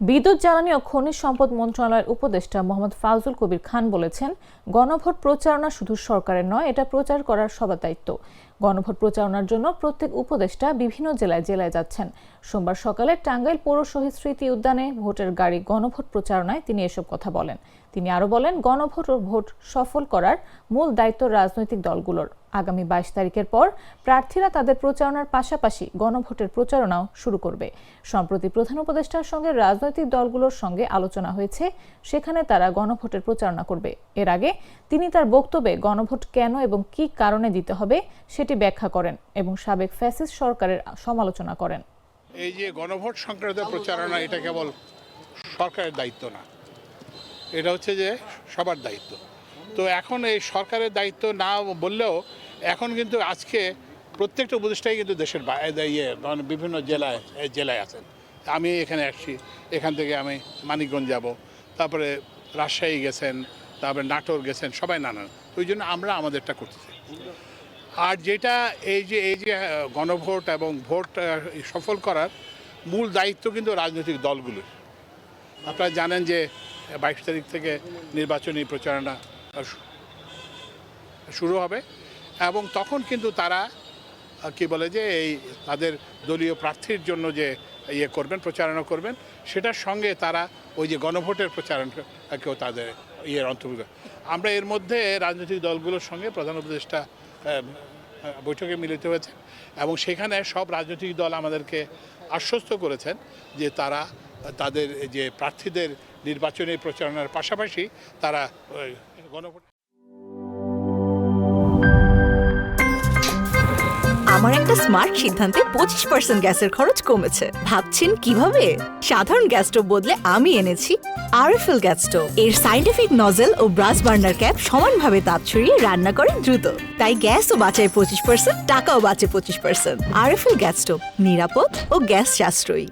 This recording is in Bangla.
বিদ্যুৎ, জ্বালানি ও খনিজ সম্পদ মন্ত্রণালয়ের উপদেষ্টা মোহাম্মদ ফাজুল কবির খান বলেছেন, গণভোট প্রচারণা শুধু সরকারের নয়, এটা প্রচার করার সবার দায়িত্ব। গণভোট প্রচারণার জন্য প্রত্যেক উপদেষ্টা বিভিন্ন জেলায় জেলায় যাচ্ছেন। সোমবার সকালে টাঙ্গাইল পৌর শহীদ স্মৃতি উদ্যানে ভোটের গাড়ি গণভোট প্রচারণায় তিনি এসব কথা বলেন। তিনি আরও বলেন, গণভোট ও ভোট সফল করার মূল দায়িত্ব রাজনৈতিক দলগুলোর। আগামী 22 তারিখের পর প্রার্থীরা তাদের প্রচারণার পাশাপাশি গণভোটের প্রচারণাও শুরু করবে। সম্প্রতি প্রধান উপদেষ্টার সঙ্গে রাজনৈতিক দলগুলোর সঙ্গে আলোচনা হয়েছে, সেখানে তারা গণভোটের প্রচারণা করবে। এর আগে তিনি তার বক্তব্যে গণভোট কেন এবং কী কারণে দিতে হবে সেটি ব্যাখ্যা করেন এবং সাবেক ফ্যাসিস্ট সরকারের সমালোচনা করেন। এই যে গণভোট সংক্রান্ত প্রচারণা, এটা কেবল সরকারের দায়িত্ব না, এটা হচ্ছে যে সবার দায়িত্ব। তো এখন এই সরকারের দায়িত্ব না বললেও এখন কিন্তু আজকে প্রত্যেকটা উপদেষ্টাই কিন্তু দেশের বিভিন্ন জেলায় আছেন। আমি এখানে আসছি, এখান থেকে আমি মানিকগঞ্জ যাব, তারপরে রাজশাহী গেছেন, তারপরে নাটোর গেছেন, সবাই নানান। ওই জন্য আমরা আমাদেরটা করতেছি। আর যেটা এই যে গণভোট এবং ভোট সফল করার মূল দায়িত্ব কিন্তু রাজনৈতিক দলগুলোর। আপনারা জানেন যে 22 তারিখ থেকে নির্বাচনী প্রচারণা শুরু হবে এবং তখন কিন্তু তারা কি বলে যে এই তাদের দলীয় প্রার্থীর জন্য যে করবেন, প্রচারণা করবেন, সেটার সঙ্গে তারা ওই যে গণভোটের প্রচারণাকেও তাদের অন্তর্ভুক্ত। আমরা এর মধ্যে রাজনৈতিক দলগুলোর সঙ্গে প্রধান উপদেষ্টা বৈঠকে মিলিত হয়েছে এবং সেখানে সব রাজনৈতিক দল আমাদেরকে আশ্বস্ত করেছেন যে তারা তাদের যে প্রার্থীদের নির্বাচনী প্রচারণার পাশাপাশি তারা গণভোট। আমার একটা স্মার্ট সিদ্ধান্তে 25% গ্যাসের খরচ কমেছে। ভাবছেন কিভাবে? সাধারণ গ্যাস স্টোভ বদলে আমি এনেছি আরএফএল গ্যাস স্টোভ। এর সাইন্টিফিক নজল ও ব্রাস বার্নার ক্যাপ সমানভাবে তাপ ছড়িয়ে রান্না করে দ্রুত। তাই গ্যাসও বাঁচায় 25%, টাকাও বাঁচে 25%। আরএফএল গ্যাস স্টোভ, নিরাপদ ও গ্যাস সাশ্রয়ী।